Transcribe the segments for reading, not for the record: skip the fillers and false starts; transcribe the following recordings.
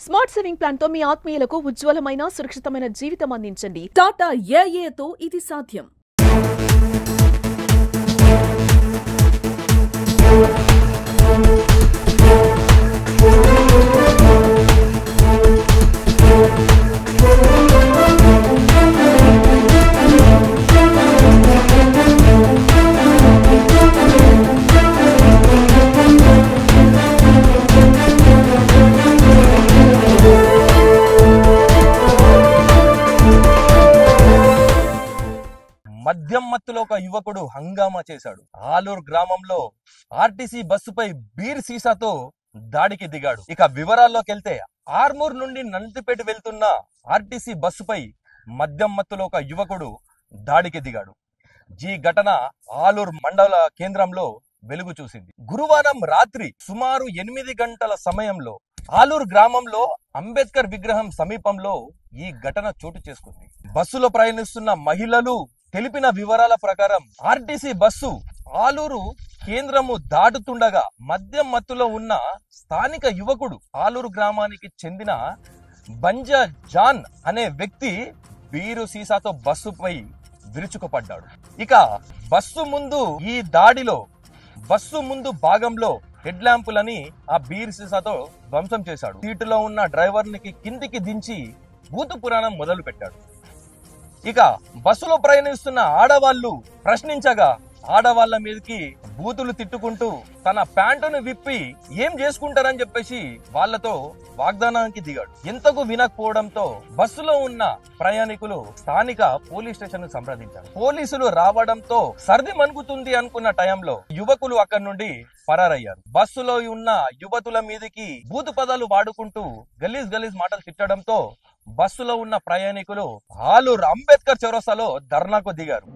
Smart saving plan తో మీ ఆత్మీయులకు ఉజ్వలమైన సురక్షితమైన జీవితం అందించండి. టాటా ఏఏతో ఇది సాధ్యం. మద్యం మత్తులో ఒక యువకుడు హంగామా చేశాడు. ఆలూరు గ్రామంలో ఆర్టీసీ బస్సుపై బీర్ సీసాతో దాడికి దిగాడు. ఇక వివరాల్లోకి వెళ్తే ఆర్మూర్ నుండి నందిపేట వెళ్తున్న ఆర్టీసీ బస్సుపై మద్యం మత్తులో ఒక యువకుడు దాడికి దిగాడు. ఈ ఘటన ఆలూరు మండల కేంద్రంలో వెలుగు చూసింది. గురువారం రాత్రి సుమారు 8 గంటల సమయంలో ఆలూరు గ్రామంలో అంబేద్కర్ విగ్రహం సమీపంలో ఈ ఘటన చోటు చేసుకుంది. బస్సులో ప్రయాణిస్తున్న మహిళలు తెలిపిన వివరాల ప్రకారం ఆర్టీసీ బస్సు ఆలూరు కేంద్రము దాటుతుండగా మద్యం మత్తులో ఉన్న స్థానిక యువకుడు ఆలూరు గ్రామానికి చెందిన బంజా జాన్ అనే వ్యక్తి బీరు సీసాతో బస్సుపై విరుచుకుపడ్డాడు. ఇక బస్సు ముందు ఈ దాడిలో బస్సు ముందు భాగంలో హెడ్ ల్యాంపులని ఆ బీర్ సీసాతో ధ్వంసం చేశాడు. సీటులో ఉన్న డ్రైవర్నికి కిందికి దించి భూత పురాణం మొదలు పెట్టాడు. ఇక బస్సులో ప్రయాణిస్తున్న ఆడవాళ్లు ప్రశ్నించగా ఆడవాళ్ల మీదకి బూతులు తిట్టుకుంటూ తన ప్యాంటును విప్పి ఏం చేసుకుంటారని చెప్పేసి వాళ్లతో వాగ్దానానికి దిగాడు. ఎంతకు వినకపోవడంతో బస్సులో ఉన్న ప్రయాణికులు స్థానిక పోలీస్ స్టేషన్ ను సంప్రదించారు. పోలీసులు రావడంతో సర్ది మనుగుతుంది అనుకున్న టైంలో యువకులు అక్కడి నుండి పరారయ్యారు. బస్సులో ఉన్న యువతుల మీదకి బూతు పదాలు వాడుకుంటూ గలీజ్ మాటలు తిట్టడంతో బస్సులో ఉన్న ప్రయాణికులు ఆలూరు అంబేద్కర్ చౌరస్తాలో ధర్నాకు దిగారు.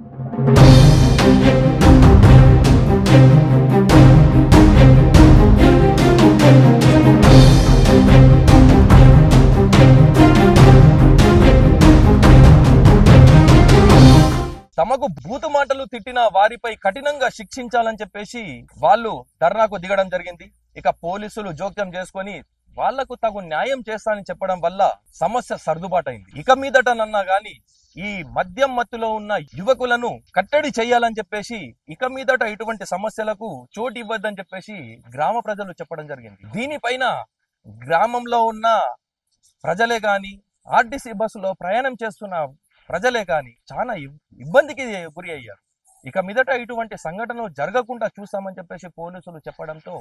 తమకు బూతు మాటలు తిట్టిన వారిపై కఠినంగా శిక్షించాలని చెప్పేసి వాళ్ళు ధర్నాకు దిగడం జరిగింది. ఇక పోలీసులు జోక్యం చేసుకొని వాళ్లకు తగు న్యాయం చేస్తానని చెప్పడం వల్ల సమస్య సర్దుబాటైంది. ఇక మీదటనన్నా గాని ఈ మద్యం మత్తులో ఉన్న యువకులను కట్టడి చేయాలని చెప్పేసి ఇక మీదట ఇటువంటి సమస్యలకు చోటు ఇవ్వద్దని చెప్పేసి గ్రామ ప్రజలు చెప్పడం జరిగింది. దీనిపైన గ్రామంలో ఉన్న ప్రజలే గాని ఆర్టీసీ బస్సులో ప్రయాణం చేస్తున్న ప్రజలే కాని చాలా ఇబ్బందికి గురి అయ్యారు. ఇక మీదట ఇటువంటి సంఘటనలు జరగకుండా చూస్తామని చెప్పేసి పోలీసులు చెప్పడంతో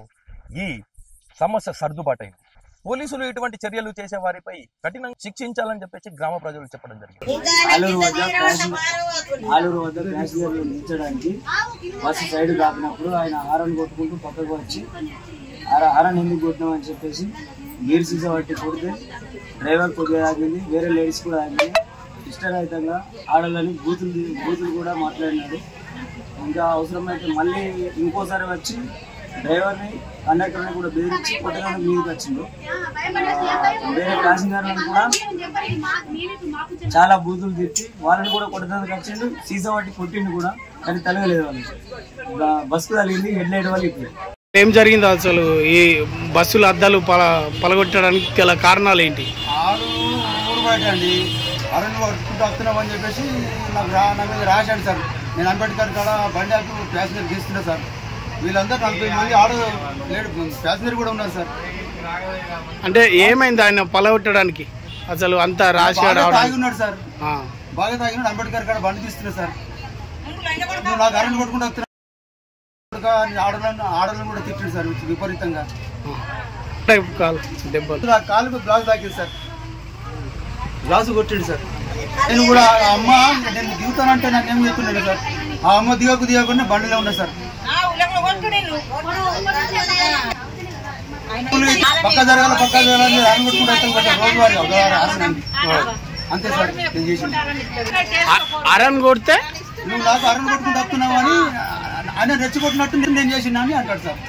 ఈ సమస్య సర్దుబాటైంది. పోలీసులు ఇటువంటి చర్యలు చేసే వారిపై కఠినంగా శిక్షించాలని చెప్పేసి గ్రామ ప్రజలు చెప్పడం జరిగింది. ఆలూరు వద్ద ప్యాసింజర్లు నిలిచడానికి బస్సు సైడ్ కాపినప్పుడు ఆయన హారన్ కొట్టుకుంటూ పక్కకు వచ్చి హారన్ ఎందుకు కొట్టినామని చెప్పేసి గీర్ సీసా పట్టి కొడితే డ్రైవర్ కొద్దిగా ఆగింది, వేరే లేడీస్ కూడా ఆగింది. ఇష్టరహితంగా ఆడలని బూతులు కూడా మాట్లాడినాడు. ఇంకా అవసరమైతే మళ్ళీ ఇంకోసారి వచ్చి డ్రైవర్ని కండక్టర్ని కూడా బెదిరించి కొట్టడానికి మీదకి వచ్చిండు. వేరే ప్యాసింజర్లను కూడా చాలా బూతులు తిట్టి వాళ్ళని కూడా కొట్టడానికి వచ్చిండు. సీసా పట్టి కొట్టిండు కూడా, కానీ తలగలేదు వాళ్ళు. బస్సు తగిలింది, హెడ్ లైట్ వాళ్ళు ఇప్పుడు. ఏం జరిగింది అసలు? ఈ బస్సుల అద్దాలు పలగొట్టడానికి గల కారణాలు ఏంటి? ఊరు బయట అండి అరణ్య కొట్టుకుంటూ వస్తున్నామని చెప్పేసి నా మీద రాశాడు సార్. నేను అంబేద్కర్ కాడ బండి ఆపి ప్యాసింజర్ తీస్తున్నా సార్. వీళ్ళంతా 40 మంది ఆడ లేడు ప్యాసింజర్ కూడా ఉన్నారు సార్. అంటే ఏమైంది ఆయన పలగొట్టడానికి? అసలు అంతా రాశాడు, తాగి ఉన్నాడు సార్, బాగా తాగినాడు. అంబేద్కర్ కాడ బండి తీస్తున్నా సార్. నాకు అరణ్య కొట్టుకుంటూ వస్తున్నా, ఆడలను కూడా తిట్టాడు సార్ విపరీతంగా. కాలుకు గ్లాసు తాకింది సార్, గ్లాసు కొట్టిండు సార్. నేను కూడా అమ్మ నేను దిగుతానంటే నాకు ఏం చెప్తున్నాడు సార్. ఆ అమ్మ దిగకుండా బండిలో ఉన్నా సార్. పక్క జరగాలి అరణ్ కొట్టుకుంటూ రోజువారీ అంతే సార్. నేను చేసింది అరణ్ కొడితే నువ్వు నాకు అరణ్ కొట్టుకుంటూ వస్తున్నావు అని ఆయన రెచ్చగొట్టినట్టు నేను చేసినా అని అంటాడు సార్.